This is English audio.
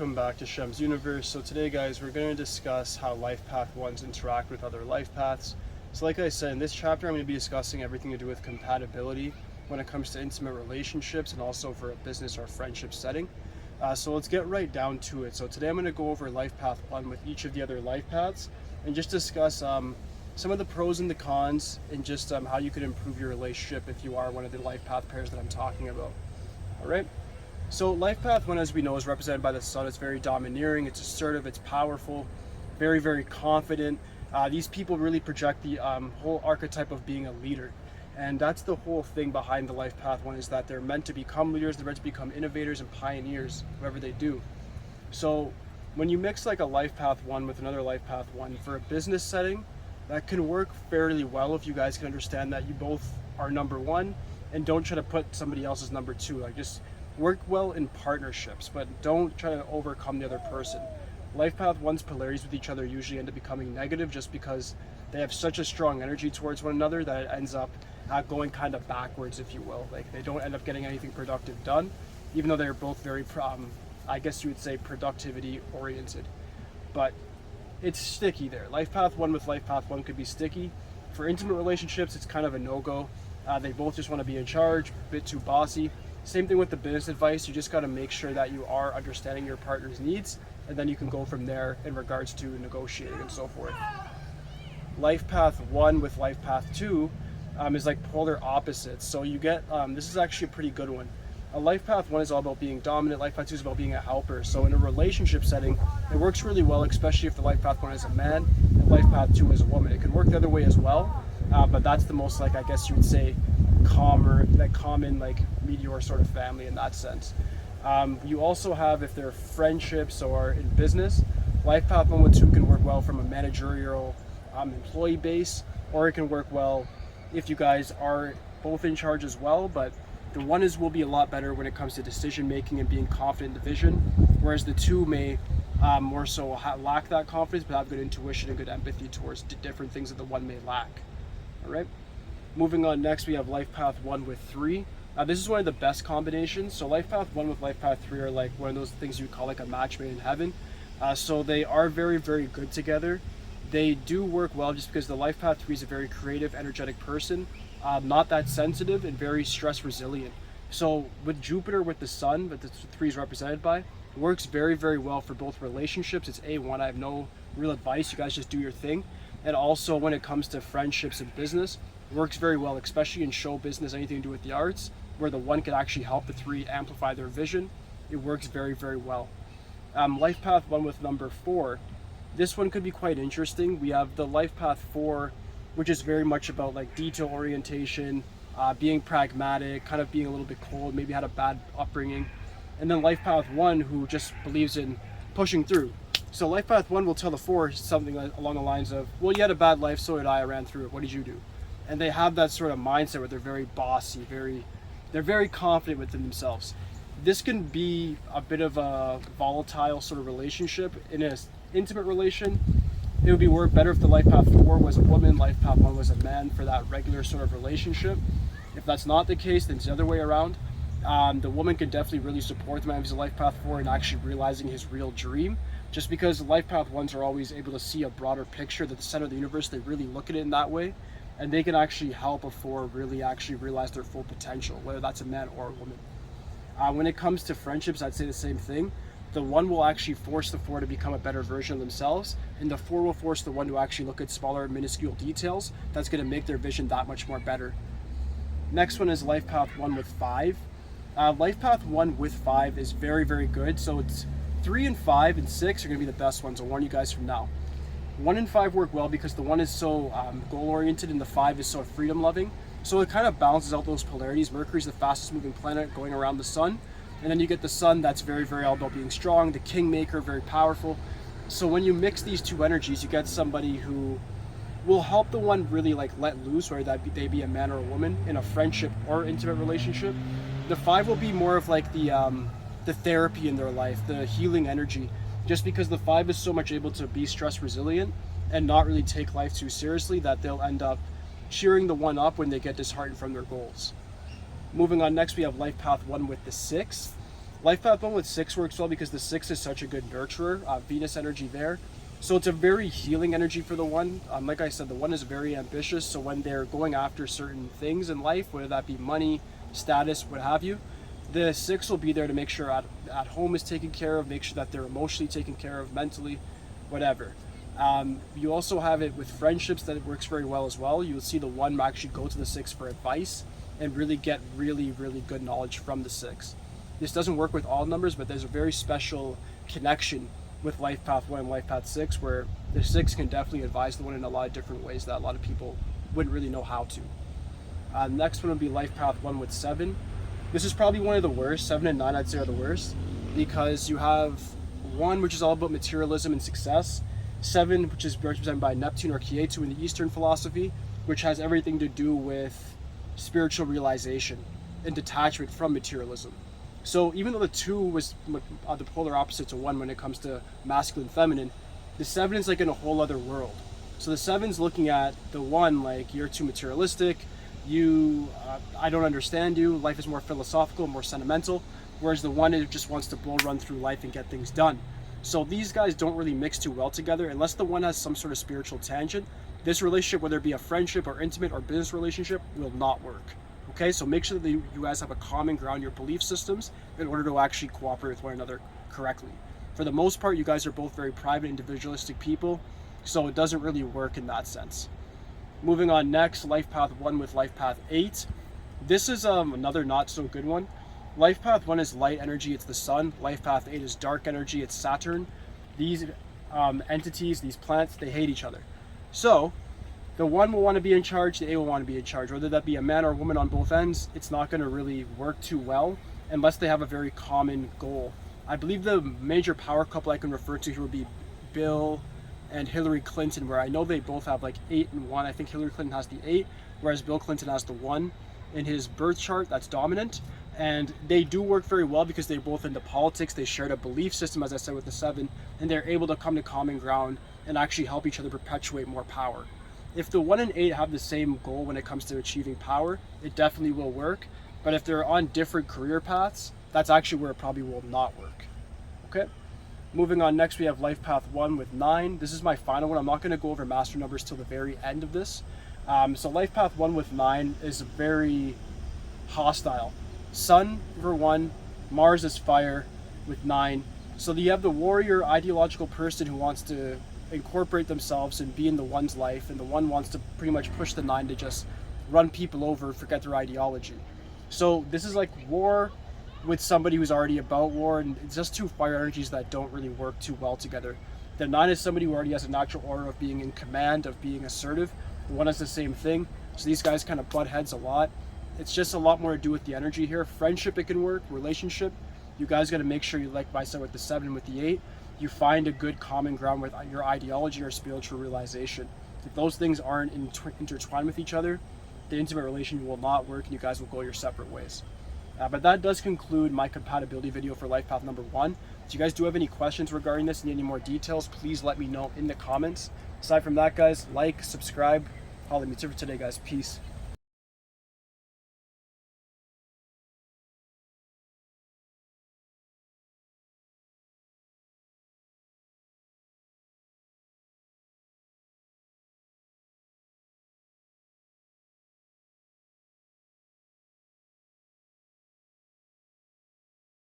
welcome back to Shemsuniverse. So today guys, we're going to discuss how life path ones interact with other life paths. So like I said, in this chapter I'm going to be discussing everything to do with compatibility when it comes to intimate relationships and also for a business or friendship setting. So let's get right down to it. So today I'm going to go over life path one with each of the other life paths and just discuss some of the pros and the cons and just how you could improve your relationship if you are one of the life path pairs that I'm talking about. Alright? So life path one, as we know, is represented by the sun. It's very domineering, it's assertive, it's powerful, very, very confident. These people really project the whole archetype of being a leader. And that's the whole thing behind the life path one, is that they're meant to become leaders, they're meant to become innovators and pioneers, whatever they do. So when you mix like a life path one with another life path one for a business setting, that can work fairly well if you guys can understand that you both are number one and don't try to put somebody else as number two. Like, just work well in partnerships, but don't try to overcome the other person. Life path one's polarities with each other usually end up becoming negative just because they have such a strong energy towards one another that it ends up going kind of backwards, if you will. Like, they don't end up getting anything productive done, even though they're both very, I guess you would say, productivity oriented. But it's sticky there. Life path one with life path one could be sticky. For intimate relationships, it's kind of a no-go. They both just want to be in charge, a bit too bossy. Same thing with the business advice. You just got to make sure that you are understanding your partner's needs, and then you can go from there in regards to negotiating and so forth. Life path one with life path two is like polar opposites. So you get, this is actually a pretty good one. A life path one is all about being dominant. Life path two is about being a helper. So in a relationship setting, it works really well, especially if the life path one is a man and life path two is a woman. It can work the other way as well, but that's the most, like, I guess you would say, common like meteor sort of family in that sense. You also have, if they're friendships or in business, life path one with two can work well from a managerial employee base, or it can work well if you guys are both in charge as well. But the one will be a lot better when it comes to decision making and being confident in the vision, whereas the two may more so lack that confidence but have good intuition and good empathy towards different things that the one may lack. All right. Moving on, next we have life path one with three. This is one of the best combinations. So life path one with life path three are like one of those things you would call like a match made in heaven. So they are very, very good together. They do work well just because the life path three is a very creative, energetic person, not that sensitive and very stress resilient. So with Jupiter, with the sun, that the three is represented by, it works very, very well for both relationships. It's A1. I have no real advice. You guys just do your thing. And also when it comes to friendships and business, works very well, especially in show business, anything to do with the arts, where the one can actually help the three amplify their vision. It works very, very well. Life path one with number four. This one could be quite interesting. We have the life path four, which is very much about like detail orientation, being pragmatic, kind of being a little bit cold, maybe had a bad upbringing. And then life path one, who just believes in pushing through. So life path one will tell the four something along the lines of, well, you had a bad life, so did I ran through it. What did you do? And they have that sort of mindset where they're very bossy, they're very confident within themselves. This can be a bit of a volatile sort of relationship. In an intimate relation, it would be work better if the life path four was a woman, life path one was a man, for that regular sort of relationship. If that's not the case, then it's the other way around. The woman can definitely really support the man who's a life path four in actually realizing his real dream, just because life path ones are always able to see a broader picture, that the center of the universe, they really look at it in that way. And they can actually help a four really actually realize their full potential, whether that's a man or a woman. When it comes to friendships, I'd say the same thing. The one will actually force the four to become a better version of themselves, and the four will force the one to actually look at smaller, minuscule details. That's going to make their vision that much more better. Next one is life path one with five. Life path one with five is very, very good. So it's 3 and 5 and 6 are going to be the best ones. I'll warn you guys from now. 1 and 5 work well because the 1 is so goal-oriented and the 5 is so freedom-loving. So it kind of balances out those polarities. Mercury's the fastest moving planet going around the sun. And then you get the sun that's very, very all about being strong, the kingmaker, very powerful. So when you mix these two energies, you get somebody who will help the one really like let loose, whether they be a man or a woman in a friendship or intimate relationship. The 5 will be more of like the therapy in their life, the healing energy. Just because the 5 is so much able to be stress resilient and not really take life too seriously, that they'll end up cheering the 1 up when they get disheartened from their goals. Moving on, next we have life path 1 with the 6. Life path 1 with 6 works well because the 6 is such a good nurturer, Venus energy there. So it's a very healing energy for the 1. Like I said, the 1 is very ambitious, so when they're going after certain things in life, whether that be money, status, what have you, the 6 will be there to make sure at home is taken care of, make sure that they're emotionally taken care of, mentally, whatever. You also have it with friendships that it works very well as well. You'll see the 1 actually go to the 6 for advice and really get really good knowledge from the 6. This doesn't work with all numbers, but there's a very special connection with life path 1 and life path 6 where the 6 can definitely advise the 1 in a lot of different ways that a lot of people wouldn't really know how to. Next one would be life path 1 with 7. This is probably one of the worst. 7 and 9 I'd say are the worst, because you have 1 which is all about materialism and success, 7 which is represented by Neptune or Kietu in the Eastern philosophy, which has everything to do with spiritual realization and detachment from materialism. So even though the 2 was the polar opposite to 1 when it comes to masculine feminine, the 7 is like in a whole other world. So the 7's looking at the 1 like, you're too materialistic, I don't understand you, life is more philosophical, more sentimental, whereas the 1 it just wants to bull run through life and get things done. So these guys don't really mix too well together unless the 1 has some sort of spiritual tangent. This relationship, whether it be a friendship or intimate or business relationship, will not work. Okay, so make sure that you guys have a common ground in your belief systems in order to actually cooperate with one another correctly. For the most part, you guys are both very private, individualistic people, so it doesn't really work in that sense. Moving on next, life path 1 with life path 8. This is another not so good one. Life path 1 is light energy, it's the sun. Life path 8 is dark energy, it's Saturn. These entities, these planets, they hate each other. So the 1 will want to be in charge, the 8 will want to be in charge. Whether that be a man or a woman on both ends, it's not going to really work too well unless they have a very common goal. I believe the major power couple I can refer to here would be Bill and Hillary Clinton, where I know they both have like 8 and 1. I think Hillary Clinton has the 8, whereas Bill Clinton has the 1 in his birth chart that's dominant. And they do work very well because they're both into politics, they shared a belief system, as I said, with the 7, and they're able to come to common ground and actually help each other perpetuate more power. If the 1 and 8 have the same goal when it comes to achieving power, it definitely will work. But if they're on different career paths, that's actually where it probably will not work. Okay? Moving on, next we have life path 1 with 9. This is my final one. I'm not going to go over master numbers till the very end of this. So life path 1 with 9 is very hostile. Sun for 1, Mars is fire with 9. So you have the warrior ideological person who wants to incorporate themselves and be in the 1's life, and the 1 wants to pretty much push the 9 to just run people over and forget their ideology. So this is like war with somebody who's already about war, and it's just 2 fire energies that don't really work too well together. The 9 is somebody who already has a natural aura of being in command, of being assertive. The 1 is the same thing. So these guys kind of butt heads a lot. It's just a lot more to do with the energy here. Friendship, it can work. Relationship, you guys got to make sure you, like I said with the 7 and with the 8, you find a good common ground with your ideology or spiritual realization. If those things aren't intertwined with each other, the intimate relation will not work and you guys will go your separate ways. But that does conclude my compatibility video for life path number 1. If you guys do have any questions regarding this, need any more details, please let me know in the comments. Aside from that, guys, like, subscribe. Holla at me for today, guys. Peace.